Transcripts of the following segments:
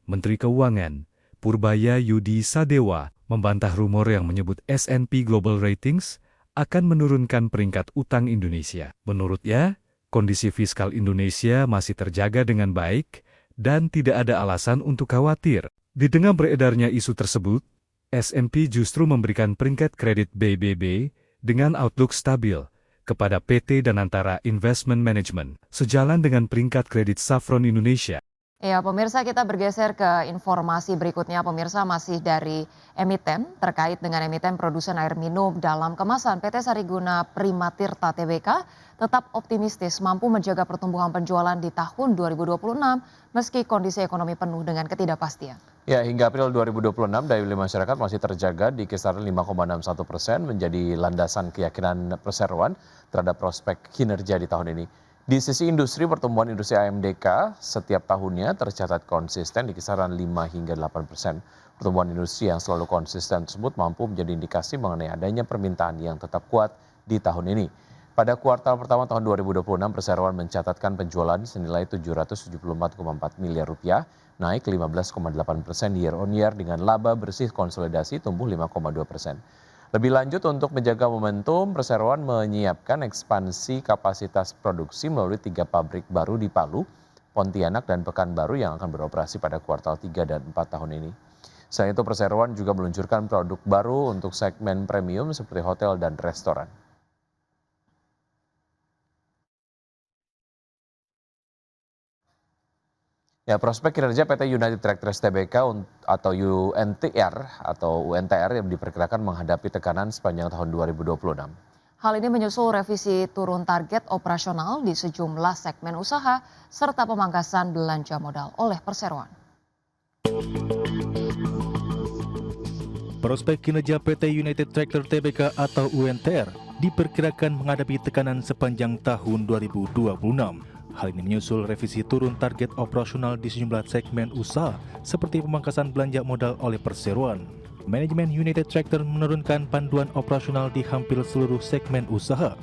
Menteri Keuangan, Purbaya Yudi Sadewa, membantah rumor yang menyebut S&P Global Ratings akan menurunkan peringkat utang Indonesia. Menurutnya, kondisi fiskal Indonesia masih terjaga dengan baik dan tidak ada alasan untuk khawatir. Di tengah beredarnya isu tersebut, S&P justru memberikan peringkat kredit BBB dengan outlook stabil kepada PT Danantara Investment Management, sejalan dengan peringkat kredit Safron Indonesia. Ya, pemirsa, kita bergeser ke informasi berikutnya. Pemirsa, masih dari emiten terkait dengan emiten produsen air minum dalam kemasan. PT Sariguna Primatirta Tbk tetap optimistis mampu menjaga pertumbuhan penjualan di tahun 2026 meski kondisi ekonomi penuh dengan ketidakpastian. Ya, hingga April 2026 daya beli masyarakat masih terjaga di kisaran 5,61%, menjadi landasan keyakinan perseroan terhadap prospek kinerja di tahun ini. Di sisi industri, pertumbuhan industri AMDK setiap tahunnya tercatat konsisten di kisaran 5 hingga 8%. Pertumbuhan industri yang selalu konsisten tersebut mampu menjadi indikasi mengenai adanya permintaan yang tetap kuat di tahun ini. Pada kuartal pertama tahun 2026, perseroan mencatatkan penjualan senilai 774,4 miliar rupiah, naik 15,8% year on year dengan laba bersih konsolidasi tumbuh 5,2%. Lebih lanjut, untuk menjaga momentum, perseroan menyiapkan ekspansi kapasitas produksi melalui 3 pabrik baru di Palu, Pontianak, dan Pekanbaru yang akan beroperasi pada kuartal 3 dan 4 tahun ini. Selain itu, perseroan juga meluncurkan produk baru untuk segmen premium seperti hotel dan restoran. Ya, prospek kinerja PT United Tractors Tbk atau UNTR yang diperkirakan menghadapi tekanan sepanjang tahun 2026. Hal ini menyusul revisi turun target operasional di sejumlah segmen usaha serta pemangkasan belanja modal oleh perseroan. Prospek kinerja PT United Tractors Tbk atau UNTR diperkirakan menghadapi tekanan sepanjang tahun 2026. Hal ini menyusul revisi turun target operasional di sejumlah segmen usaha seperti pemangkasan belanja modal oleh perseroan. Manajemen United Tractors menurunkan panduan operasional di hampir seluruh segmen usaha.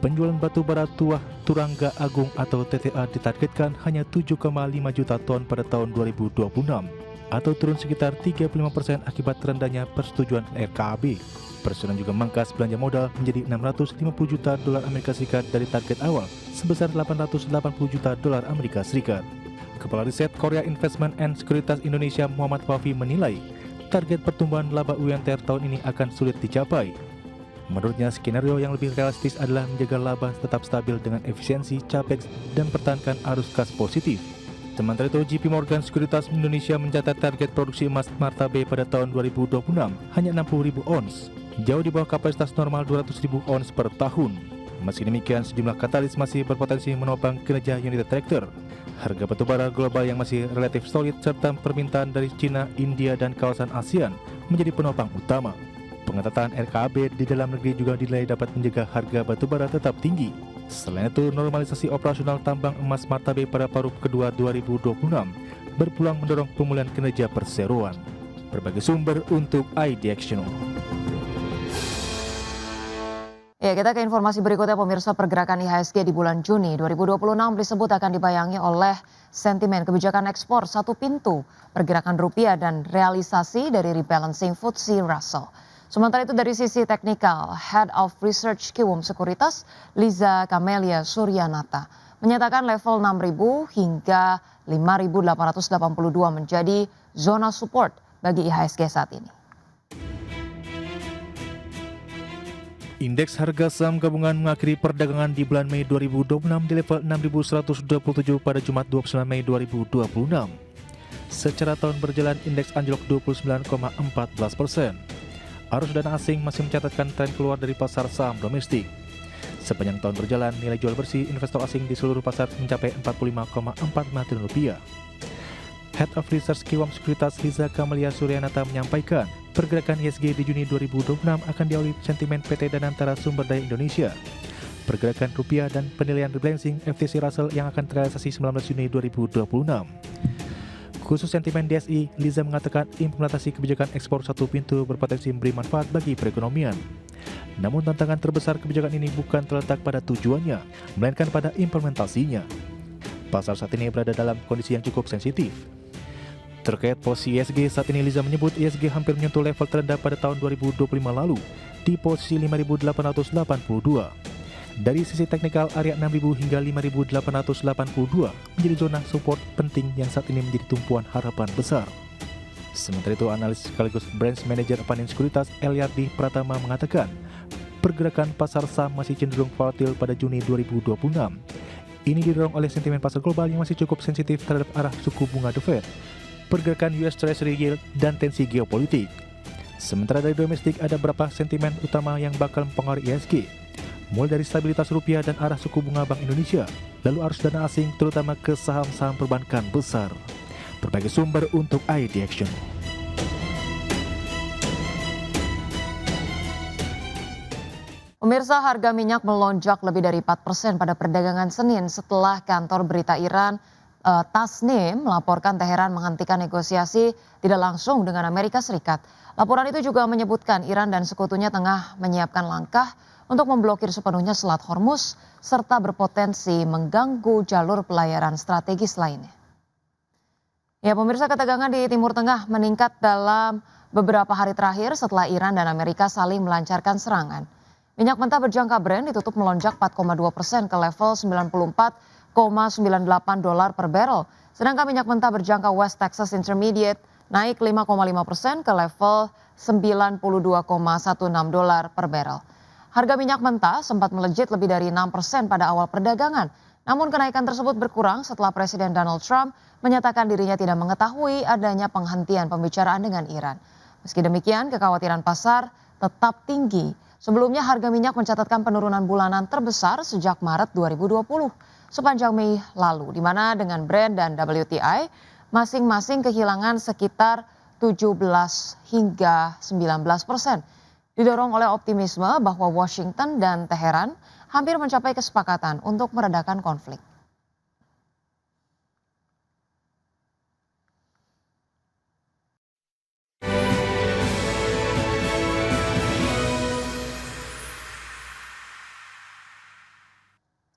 Penjualan batu bara tuah Turangga Agung atau TTA ditargetkan hanya 7,5 juta ton pada tahun 2026 atau turun sekitar 35% akibat rendahnya persetujuan RKAB. Perseroan juga memangkas belanja modal menjadi 650 juta dolar Amerika Serikat dari target awal sebesar 880 juta dolar Amerika Serikat. Kepala Riset Korea Investment and Sekuritas Indonesia Muhammad Wafi menilai target pertumbuhan laba UNTR tahun ini akan sulit dicapai. Menurutnya, skenario yang lebih realistis adalah menjaga laba tetap stabil dengan efisiensi capex dan pertahankan arus kas positif. Sementara itu, JP Morgan Sekuritas Indonesia mencatat target produksi emas Martabe pada tahun 2026 hanya 60.000 ons, jauh di bawah kapasitas normal 200.000 ons per tahun. Meski demikian, sejumlah katalis masih berpotensi menopang kinerja United Tractors. Harga batubara global yang masih relatif solid serta permintaan dari China, India, dan kawasan ASEAN menjadi penopang utama. Pengetatan RKAB di dalam negeri juga dinilai dapat menjaga harga batubara tetap tinggi. Selain itu, normalisasi operasional tambang emas Martabe pada paruh kedua 2026 berpeluang mendorong pemulihan kinerja perseroan. Berbagai sumber untuk ID Action. Ya, kita ke informasi berikutnya. Pemirsa, pergerakan IHSG di bulan Juni 2026 disebut akan dibayangi oleh sentimen kebijakan ekspor satu pintu, pergerakan rupiah, dan realisasi dari rebalancing FTSE Russell. Sementara itu dari sisi teknikal, Head of Research Kiwum Sekuritas, Liza Kamelia Suryanata, menyatakan level 6.000 hingga 5.882 menjadi zona support bagi IHSG saat ini. Indeks harga saham gabungan mengakhiri perdagangan di bulan Mei 2026 di level 6.127 pada Jumat 29 Mei 2026. Secara tahun berjalan, indeks anjlok 29,14%. Arus dana asing masih mencatatkan tren keluar dari pasar saham domestik. Sepanjang tahun berjalan, nilai jual bersih investor asing di seluruh pasar mencapai 45,45 triliun rupiah. Head of Research Kiwum Sekuritas Liza Kamelia Suryanata menyampaikan, pergerakan IHSG di Juni 2026 akan diawali sentimen PT Danantara Sumber Daya Indonesia, pergerakan rupiah, dan penilaian rebalancing FTSE Russell yang akan terrealisasi 19 Juni 2026. Khusus sentimen DSI, Liza mengatakan implementasi kebijakan ekspor satu pintu berpotensi memberi manfaat bagi perekonomian. Namun tantangan terbesar kebijakan ini bukan terletak pada tujuannya, melainkan pada implementasinya. Pasar saat ini berada dalam kondisi yang cukup sensitif. Terkait posisi ISG, saat ini Liza menyebut ISG hampir menyentuh level terendah pada tahun 2025 lalu di posisi 5.882. Dari sisi teknikal, area 6.000 hingga 5.882 menjadi zona support penting yang saat ini menjadi tumpuan harapan besar. Sementara itu, analis sekaligus branch manager Panin Sekuritas Eliardi Pratama mengatakan, pergerakan pasar saham masih cenderung volatil pada Juni 2026. Ini didorong oleh sentimen pasar global yang masih cukup sensitif terhadap arah suku bunga The Fed, pergerakan US Treasury yield, dan tensi geopolitik. Sementara dari domestik ada beberapa sentimen utama yang bakal mempengaruhi ISG, mulai dari stabilitas rupiah dan arah suku bunga Bank Indonesia, lalu arus dana asing terutama ke saham-saham perbankan besar. Berbagai sumber untuk ID Action. Pemirsa, harga minyak melonjak lebih dari 4% pada perdagangan Senin setelah kantor berita Iran Tasnim melaporkan Teheran menghentikan negosiasi tidak langsung dengan Amerika Serikat. Laporan itu juga menyebutkan Iran dan sekutunya tengah menyiapkan langkah untuk memblokir sepenuhnya Selat Hormuz serta berpotensi mengganggu jalur pelayaran strategis lainnya. Ya, pemirsa, ketegangan di Timur Tengah meningkat dalam beberapa hari terakhir setelah Iran dan Amerika saling melancarkan serangan. Minyak mentah berjangka Brent ditutup melonjak 4,2% ke level 94,98 dolar per barrel. Sedangkan minyak mentah berjangka West Texas Intermediate naik 5,5% ke level 92,16 dolar per barrel. Harga minyak mentah sempat melejit lebih dari 6% pada awal perdagangan. Namun kenaikan tersebut berkurang setelah Presiden Donald Trump menyatakan dirinya tidak mengetahui adanya penghentian pembicaraan dengan Iran. Meski demikian, kekhawatiran pasar tetap tinggi. Sebelumnya harga minyak mencatatkan penurunan bulanan terbesar sejak Maret 2020 sepanjang Mei lalu, di mana dengan Brent dan WTI masing-masing kehilangan sekitar 17 hingga 19%. Didorong oleh optimisme bahwa Washington dan Teheran hampir mencapai kesepakatan untuk meredakan konflik.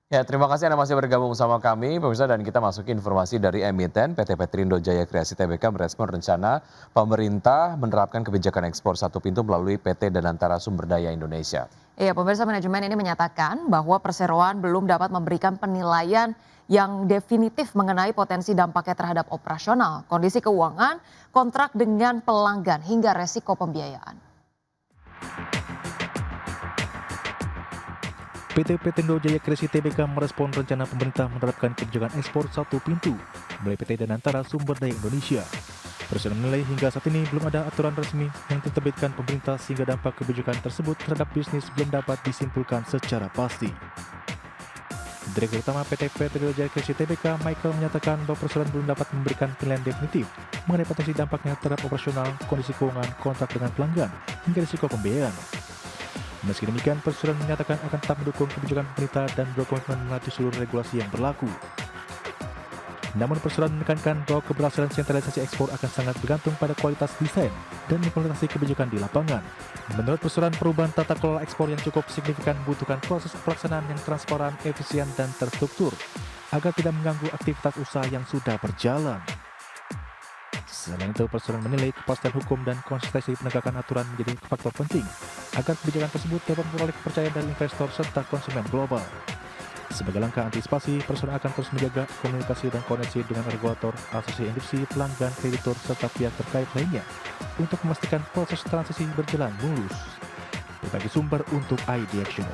Ya, terima kasih Anda masih bergabung sama kami, pemirsa, dan kita masuki informasi dari emiten PT Petrindo Jaya Kreasi Tbk merespon rencana pemerintah menerapkan kebijakan ekspor satu pintu melalui PT Danantara Sumber Daya Indonesia. Iya, pemirsa, manajemen ini menyatakan bahwa perseroan belum dapat memberikan penilaian yang definitif mengenai potensi dampaknya terhadap operasional, kondisi keuangan, kontrak dengan pelanggan, hingga resiko pembiayaan. PT Petrindo Jaya Kreasi Tbk merespon rencana pemerintah menerapkan kebijakan ekspor satu pintu melalui PT Danantara Sumber Daya Indonesia. Presiden menilai hingga saat ini belum ada aturan resmi yang diterbitkan pemerintah sehingga dampak kebijakan tersebut terhadap bisnis belum dapat disimpulkan secara pasti. Direktur Utama PT Petrindo Jaya Kreasi Tbk Michael menyatakan bahwa presiden belum dapat memberikan penilaian definitif mengenai potensi dampaknya terhadap operasional, kondisi keuangan, kontrak dengan pelanggan, hingga risiko pembiayaan. Meski demikian, Presiden menyatakan akan tetap mendukung kebijakan pemerintah dan berkomitmen menaati seluruh regulasi yang berlaku. Namun Presiden menekankan bahwa keberhasilan sentralisasi ekspor akan sangat bergantung pada kualitas desain dan implementasi kebijakan di lapangan. Menurut Presiden, perubahan tata kelola ekspor yang cukup signifikan membutuhkan proses pelaksanaan yang transparan, efisien, dan terstruktur agar tidak mengganggu aktivitas usaha yang sudah berjalan. Selain itu, Presiden menilai kepastian hukum dan konsistensi penegakan aturan menjadi faktor penting agar kebijakan tersebut dapat memperoleh kepercayaan dari investor serta konsumen global. Sebagai langkah antisipasi, Presiden akan terus menjaga komunikasi dan koneksi dengan regulator, asosiasi industri, pelanggan, kreditur, serta pihak terkait lainnya untuk memastikan proses transisi berjalan mulus. Berbagai sumber untuk ID Action.